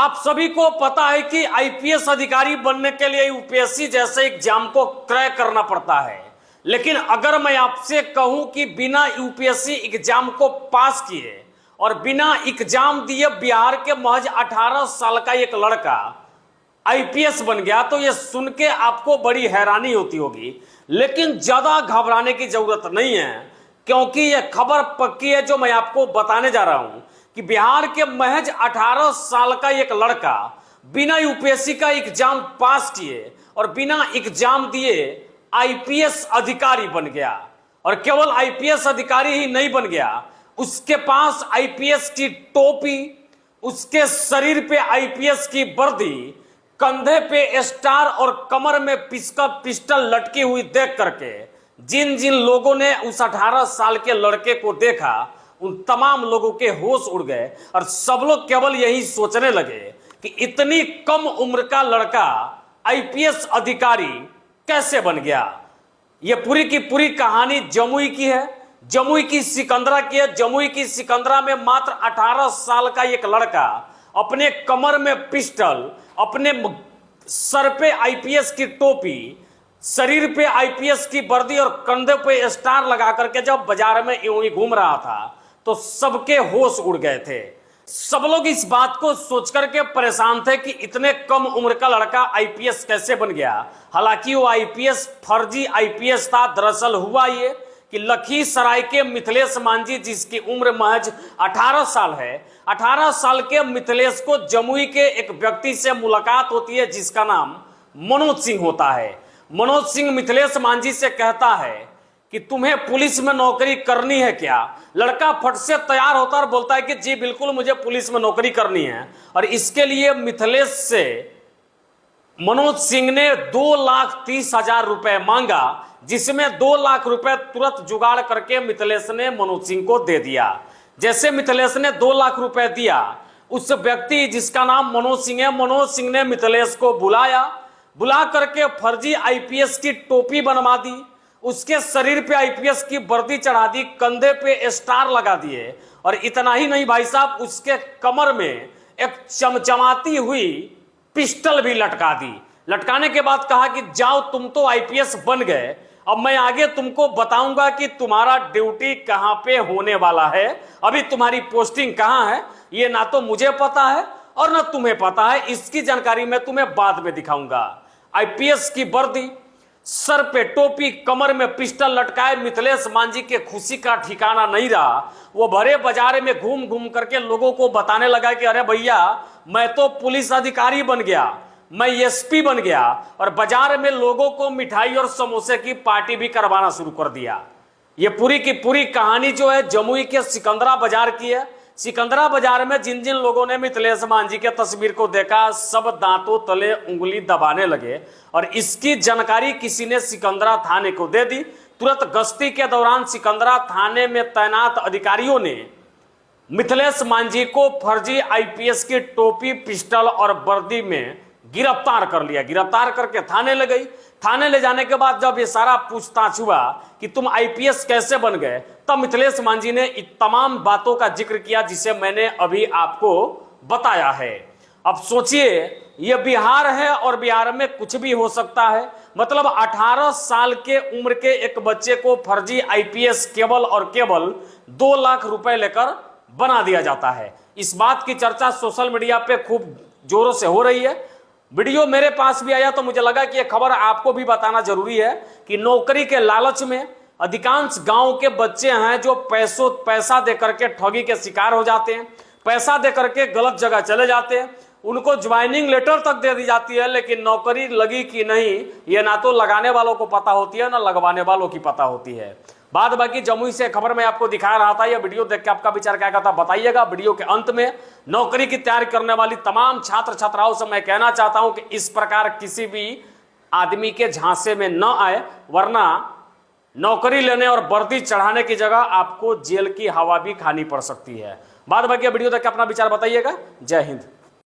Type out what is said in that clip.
आप सभी को पता है कि आईपीएस अधिकारी बनने के लिए यूपीएससी जैसे एग्जाम को क्रैक करना पड़ता है। लेकिन अगर मैं आपसे कहूं कि बिना यूपीएससी एग्जाम को पास किए और बिना एग्जाम दिए बिहार के महज 18 साल का एक लड़का आईपीएस बन गया, तो यह सुन के आपको बड़ी हैरानी होती होगी। लेकिन ज्यादा घबराने की जरूरत नहीं है, क्योंकि यह खबर पक्की है जो मैं आपको बताने जा रहा हूं कि बिहार के महज 18 साल का एक लड़का बिना यूपीएससी का एग्जाम पास किए और बिना एग्जाम दिए आईपीएस अधिकारी बन गया। और केवल आईपीएस अधिकारी ही नहीं बन गया, उसके पास आईपीएस की टोपी, उसके शरीर पे आईपीएस की वर्दी, कंधे पे स्टार और कमर में पिस्टल लटकी हुई देख करके जिन जिन लोगों ने उस 18 साल के लड़के को देखा, उन तमाम लोगों के होश उड़ गए और सब लोग केवल यही सोचने लगे कि इतनी कम उम्र का लड़का आईपीएस अधिकारी कैसे बन गया। यह पूरी की पूरी कहानी जमुई की है, जमुई की सिकंदरा की है। जमुई की सिकंदरा में मात्र 18 साल का एक लड़का अपने कमर में पिस्टल, अपने सर पे आईपीएस की टोपी, शरीर पे आईपीएस की वर्दी और कंधे पे स्टार लगा करके जब बाजार में यूं ही घूम रहा था तो सबके होश उड़ गए थे। सब लोग इस बात को सोच करके परेशान थे कि इतने कम उम्र का लड़का आईपीएस कैसे बन गया। हालांकि वो आईपीएस फर्जी आईपीएस था। दरअसल हुआ ये कि लखीसराय के मिथिलेश मांझी, जिसकी उम्र महज 18 साल है, 18 साल के मिथिलेश को जमुई के एक व्यक्ति से मुलाकात होती है जिसका नाम मनोज सिंह होता है। मनोज सिंह मिथिलेश मांझी से कहता है कि तुम्हें पुलिस में नौकरी करनी है क्या। लड़का फट से तैयार होता और बोलता है कि जी बिल्कुल मुझे पुलिस में नौकरी करनी है। और इसके लिए मिथिलेश से मनोज सिंह ने 2,30,000 रुपए मांगा, जिसमें 2 लाख रुपए तुरंत जुगाड़ करके मिथिलेश ने मनोज सिंह को दे दिया। जैसे मिथिलेश ने 2 लाख रुपए दिया, उस व्यक्ति जिसका नाम मनोज सिंह है, मनोज सिंह ने मिथिलेश को बुला करके फर्जी आईपीएस की टोपी बनवा दी, उसके शरीर पे आईपीएस की वर्दी चढ़ा दी, कंधे पे स्टार लगा दिए। और इतना ही नहीं भाई साहब, उसके कमर में एक चमचमाती हुई पिस्टल भी लटका दी। लटकाने के बाद कहा कि जाओ तुम तो आईपीएस बन गए, अब मैं आगे तुमको बताऊंगा कि तुम्हारा ड्यूटी कहां पे होने वाला है, अभी तुम्हारी पोस्टिंग कहां है ये ना तो मुझे पता है और ना तुम्हें पता है। इसकी जानकारी मैं तुम्हें बाद में दिखाऊंगा। आईपीएस की वर्दी, सर पे टोपी, कमर में पिस्टल लटकाए मिथिलेश मांझी के खुशी का ठिकाना नहीं रहा। वो भरे बाजार में घूम घूम करके लोगों को बताने लगा कि अरे भैया मैं तो पुलिस अधिकारी बन गया, मैं एसपी बन गया। और बाजार में लोगों को मिठाई और समोसे की पार्टी भी करवाना शुरू कर दिया। ये पूरी की पूरी कहानी जो है जमुई के सिकंदरा बाजार की है। सिकंदरा बाजार में जिन जिन लोगों ने मिथिलेश मांझी के तस्वीर को देखा, सब दांतों तले उंगली दबाने लगे। और इसकी जानकारी किसी ने सिकंदरा थाने को दे दी। तुरंत गश्ती के दौरान सिकंदरा थाने में तैनात अधिकारियों ने मिथिलेश मांझी को फर्जी आईपीएस की टोपी, पिस्टल और वर्दी में गिरफ्तार कर लिया। गिरफ्तार करके थाने ले गई। थाने ले जाने के बाद जब ये सारा पूछताछ हुआ कि तुम आईपीएस कैसे बन गए, तब मिथिलेश मांझी ने इन तमाम बातों का जिक्र किया जिसे मैंने अभी आपको बताया है। अब सोचिए, ये बिहार है और बिहार में कुछ भी हो सकता है। मतलब 18 साल के उम्र के एक बच्चे को फर्जी आईपीएस केवल और केवल 2 लाख रुपए लेकर बना दिया जाता है। इस बात की चर्चा सोशल मीडिया पे खूब जोरों से हो रही है। वीडियो मेरे पास भी आया तो मुझे लगा कि यह खबर आपको भी बताना जरूरी है कि नौकरी के लालच में अधिकांश गांव के बच्चे हैं जो पैसा दे करके ठगी के शिकार हो जाते हैं, पैसा दे करके गलत जगह चले जाते हैं। उनको ज्वाइनिंग लेटर तक दे दी जाती है, लेकिन नौकरी लगी कि नहीं ये ना तो लगाने वालों को पता होती है ना लगवाने वालों की पता होती है। बाद बाकी जमुई से खबर मैं आपको दिखा रहा था। यह वीडियो देख के आपका विचार क्या था बताइएगा। वीडियो के अंत में नौकरी की तैयारी करने वाली तमाम छात्र छात्राओं से मैं कहना चाहता हूं कि इस प्रकार किसी भी आदमी के झांसे में न आए, वरना नौकरी लेने और वर्दी चढ़ाने की जगह आपको जेल की हवा भी खानी पड़ सकती है। बाद बाकी वीडियो देख के अपना विचार बताइएगा। जय हिंद।